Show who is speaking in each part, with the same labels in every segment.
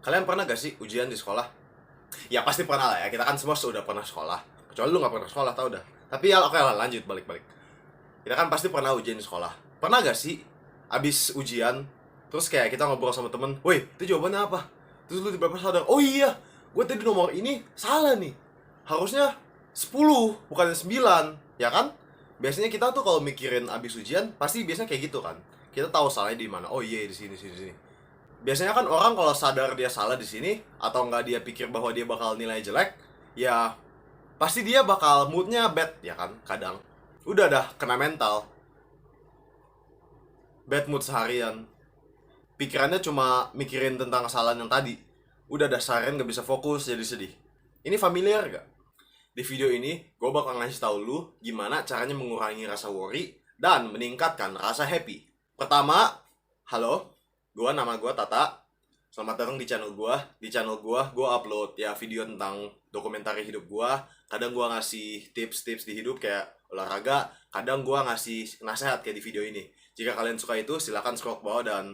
Speaker 1: Kalian pernah gak sih ujian di sekolah? Ya pasti pernah lah ya, kita kan semua sudah pernah sekolah. Kecuali lu gak pernah sekolah, tau dah. Tapi ya oke lah, lanjut balik-balik. Kita kan pasti pernah ujian di sekolah. Pernah gak sih abis ujian, terus kayak kita ngobrol sama temen, woi itu jawabannya apa? Terus lu tiba-tiba sadar, oh iya, gue tadi nomor ini salah nih. Harusnya 10 bukan 9, ya kan? Biasanya kita tuh kalau mikirin abis ujian, pasti biasanya kayak gitu kan. Kita tahu salahnya di mana. Oh iya, di sini, sini, sini. Biasanya kan orang kalau sadar dia salah di sini atau nggak dia pikir bahwa dia bakal nilai jelek, ya pasti dia bakal moodnya bad ya kan kadang. Udah dah kena mental, bad mood seharian. Pikirannya cuma mikirin tentang kesalahan yang tadi. Udah dah seharian nggak bisa fokus jadi sedih. Ini familiar gak? Di video ini gue bakal ngasih tau lu gimana caranya mengurangi rasa worry dan meningkatkan rasa happy. Pertama, halo, nama gue Tata. Selamat datang di channel gue. Di channel gue upload ya video tentang dokumentari hidup gue. Kadang gue ngasih tips-tips di hidup kayak olahraga. Kadang gue ngasih nasihat kayak di video ini. Jika kalian suka itu, silahkan scroll ke bawah dan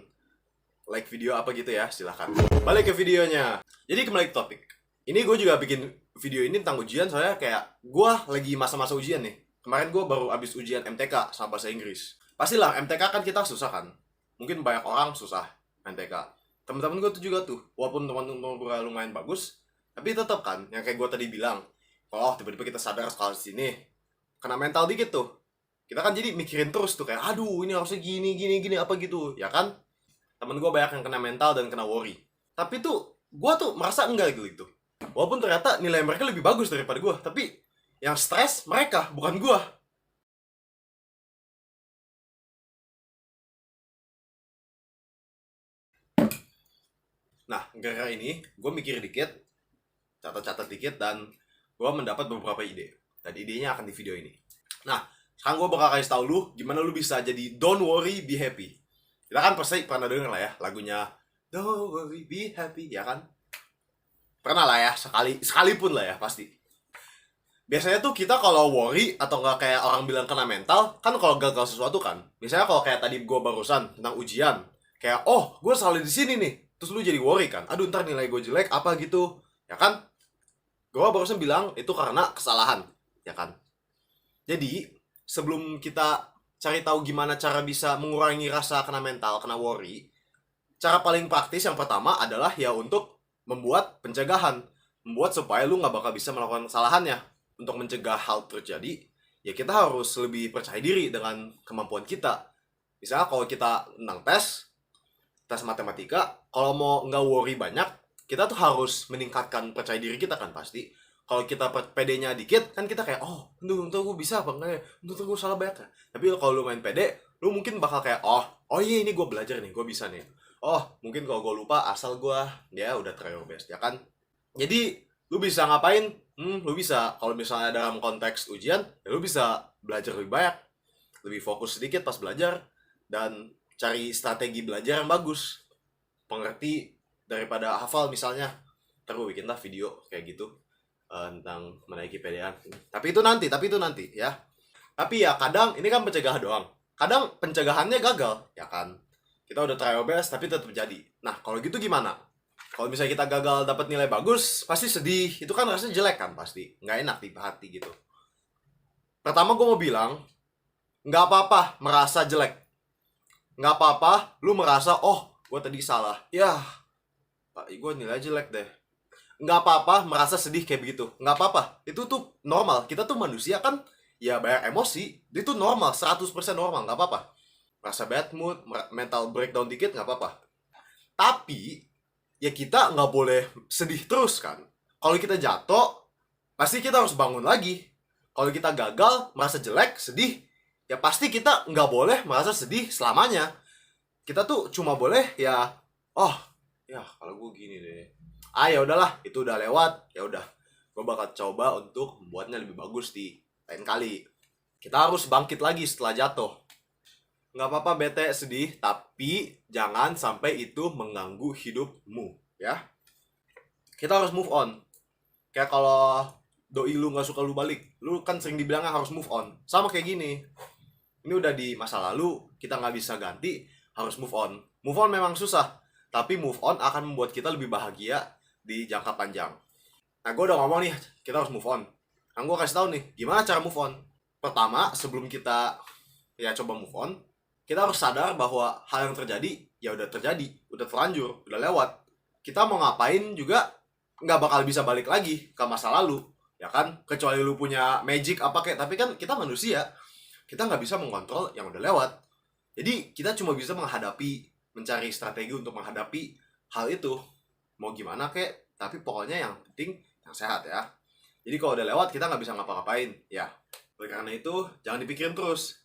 Speaker 1: like video apa gitu ya, silahkan. Balik ke videonya. Jadi kembali ke topik. Ini gue juga bikin video ini tentang ujian soalnya kayak gue lagi masa-masa ujian nih. Kemarin gue baru abis ujian MTK sama bahasa Inggris. Pastilah MTK kan kita susah kan. Mungkin banyak orang susah MTK. Temen-temen gue tuh juga tuh, walaupun teman-teman gue lumayan bagus, tapi tetap kan, yang kayak gue tadi bilang, oh tiba-tiba kita sadar sekali sini, kena mental dikit tuh. Kita kan jadi mikirin terus tuh kayak, aduh ini harusnya gini, gini, gini, apa gitu, ya kan? Temen gue banyak yang kena mental dan kena worry. Tapi tuh, gue tuh merasa enggak gitu. Walaupun ternyata nilai mereka lebih bagus daripada gue, tapi yang stres mereka, bukan gue. Nah, gara-gara ini, gue mikir dikit, catat-catat dikit, dan gue mendapat beberapa ide. Dan idenya akan di video ini. Nah, sekarang gue bakal kasih tau lu gimana lu bisa jadi don't worry, be happy. Kita kan pasti pernah denger lah ya lagunya Don't worry, be happy, ya kan? Pernah lah ya, sekalipun lah ya, pasti. Biasanya tuh kita kalau worry atau nggak kayak orang bilang kena mental, kan kalau gagal sesuatu kan. Misalnya kalau kayak tadi gue barusan tentang ujian, kayak oh gue salah di sini nih, terus lu jadi worry kan, aduh ntar nilai gue jelek apa gitu, ya kan? Gue barusan bilang itu karena kesalahan, ya kan? Jadi sebelum kita cari tahu gimana cara bisa mengurangi rasa kena mental, kena worry, cara paling praktis yang pertama adalah ya untuk membuat pencegahan, membuat supaya lu nggak bakal bisa melakukan kesalahannya. Untuk mencegah hal terjadi, ya kita harus lebih percaya diri dengan kemampuan kita. Misalnya kalau kita tentang tes matematika, kalau mau nggak worry banyak, kita tuh harus meningkatkan percaya diri kita kan pasti. Kalau kita PD-nya dikit, kan kita kayak, oh, untuk gue bisa apa enggak ya? Untuk gue salah banyak ya? Tapi kalau lu main PD, lu mungkin bakal kayak, oh iya ini gue belajar nih, gue bisa nih. Oh, mungkin kalau gue lupa, asal gue, ya udah try your best, ya kan? Jadi, lu bisa ngapain? Lu bisa, kalau misalnya dalam konteks ujian, ya lu bisa belajar lebih banyak. Lebih fokus sedikit pas belajar, dan cari strategi belajar yang bagus. Pengerti daripada hafal misalnya. Ntar gue bikin lah video kayak gitu tentang menaiki PDA. Tapi itu nanti ya. Tapi ya kadang ini kan pencegahan doang. Kadang pencegahannya gagal, ya kan. Kita udah try our best tapi tetap jadi. Nah, kalau gitu gimana? Kalau misalnya kita gagal dapat nilai bagus, pasti sedih. Itu kan rasanya jelek kan pasti. Nggak enak di hati gitu. Pertama gue mau bilang, nggak apa-apa merasa jelek. Nggak apa-apa lu merasa, oh gue tadi salah. Ya, Pak, gue nilai jelek deh. Nggak apa-apa merasa sedih kayak begitu. Nggak apa-apa. Itu tuh normal. Kita tuh manusia kan, ya banyak emosi. Itu normal, 100% normal. Nggak apa-apa. Rasa bad mood, mental breakdown dikit, nggak apa-apa. Tapi, ya kita nggak boleh sedih terus kan. Kalau kita jatuh, pasti kita harus bangun lagi. Kalau kita gagal, merasa jelek, sedih, ya pasti kita nggak boleh merasa sedih selamanya. Kita tuh cuma boleh ya, oh ya kalau gue gini deh. Ya udahlah, itu udah lewat, ya udah. Gue bakal coba untuk membuatnya lebih bagus di lain kali. Kita harus bangkit lagi setelah jatuh. Nggak apa-apa bete sedih, tapi jangan sampai itu mengganggu hidupmu, ya. Kita harus move on. Kayak kalau doi lu nggak suka lu balik, lu kan sering dibilangnya harus move on. Sama kayak gini. Ini udah di masa lalu, kita nggak bisa ganti, harus move on. Move on memang susah, tapi move on akan membuat kita lebih bahagia di jangka panjang. Nah, gue udah ngomong nih, kita harus move on. Nah, gue kasih tahu nih, gimana cara move on. Pertama, sebelum kita coba move on, kita harus sadar bahwa hal yang terjadi, ya udah terjadi, udah terlanjur, udah lewat. Kita mau ngapain juga nggak bakal bisa balik lagi ke masa lalu, ya kan? Kecuali lu punya magic apa kayak, tapi kan kita manusia, kita nggak bisa mengontrol yang udah lewat. Jadi kita cuma bisa mencari strategi untuk menghadapi hal itu. Mau gimana kek, tapi pokoknya yang penting yang sehat ya. Jadi kalau udah lewat kita nggak bisa ngapa-ngapain ya. Oleh karena itu jangan dipikirin terus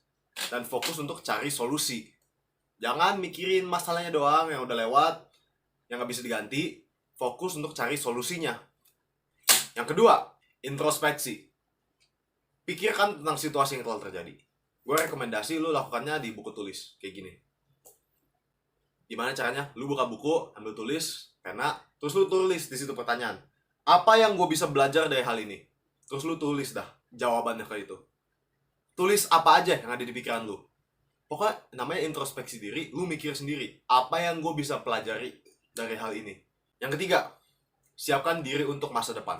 Speaker 1: dan fokus untuk cari solusi. Jangan mikirin masalahnya doang yang udah lewat, yang nggak bisa diganti. Fokus untuk cari solusinya. Yang kedua, introspeksi. Pikirkan tentang situasi yang telah terjadi. Gue rekomendasi lu lakukannya di buku tulis kayak gini. Gimana caranya? Lu buka buku, ambil tulis, pena, terus lu tulis di situ pertanyaan. Apa yang gue bisa belajar dari hal ini? Terus lu tulis dah jawabannya ke itu. Tulis apa aja yang ada di pikiran lu. Pokoknya namanya introspeksi diri, lu mikir sendiri. Apa yang gue bisa pelajari dari hal ini? Yang ketiga, siapkan diri untuk masa depan.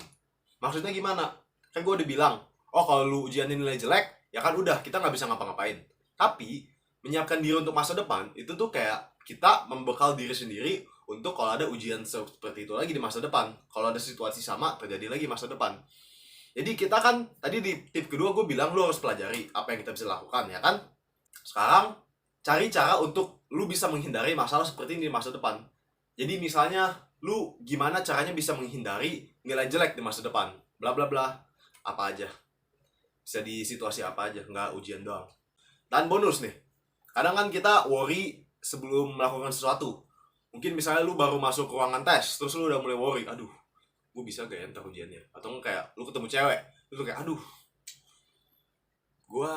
Speaker 1: Maksudnya gimana? Kan gue udah bilang, oh kalau lu ujian nilai jelek, ya kan udah, kita nggak bisa ngapa-ngapain. Tapi, menyiapkan diri untuk masa depan, itu tuh kayak kita membekal diri sendiri untuk kalau ada ujian seperti itu lagi di masa depan. Kalau ada situasi sama, terjadi lagi masa depan. Jadi kita kan, tadi di tip kedua gue bilang, lu harus pelajari apa yang kita bisa lakukan, ya kan? Sekarang, cari cara untuk lu bisa menghindari masalah seperti ini di masa depan. Jadi misalnya, lu gimana caranya bisa menghindari nilai jelek di masa depan, bla bla bla, apa aja, bisa di situasi apa aja, nggak ujian doang. Dan bonus nih, kadang kan kita worry sebelum melakukan sesuatu. Mungkin misalnya lu baru masuk ruangan tes, terus lu udah mulai worry, aduh, gue bisa gak ya ntar ujiannya? Atau kayak lu ketemu cewek, lu kayak aduh, gue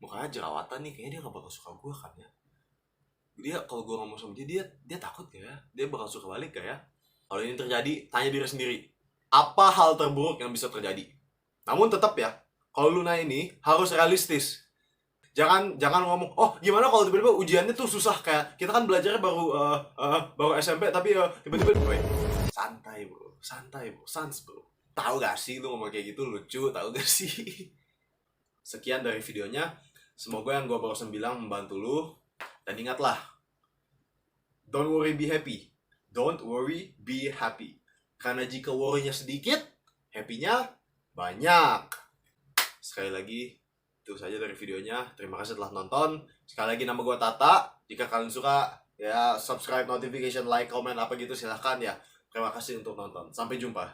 Speaker 1: mukanya jerawatan nih, kayaknya dia gak bakal suka gue kan ya. Dia kalau gue ngomong sama dia takut gak ya? Dia bakal suka balik gak ya? Kalau ini terjadi, tanya diri sendiri, apa hal terburuk yang bisa terjadi? Namun tetap ya, kalau lu nanya ini harus realistis. Jangan ngomong, oh gimana kalau tiba-tiba ujiannya tuh susah, kayak kita kan belajarnya baru SMP tapi tiba-tiba santai bro, sans bro. Tahu gak sih lu ngomong kayak gitu lucu, tahu gak sih? Sekian dari videonya. Semoga yang gue barusan bilang membantu lu. Dan ingatlah, don't worry, be happy. Don't worry, be happy. Karena jika worry-nya sedikit, happy-nya banyak. Sekali lagi, itu saja dari videonya. Terima kasih telah nonton. Sekali lagi nama gue Tata. Jika kalian suka, ya subscribe, notification, like, comment, apa gitu silahkan ya. Terima kasih untuk nonton. Sampai jumpa.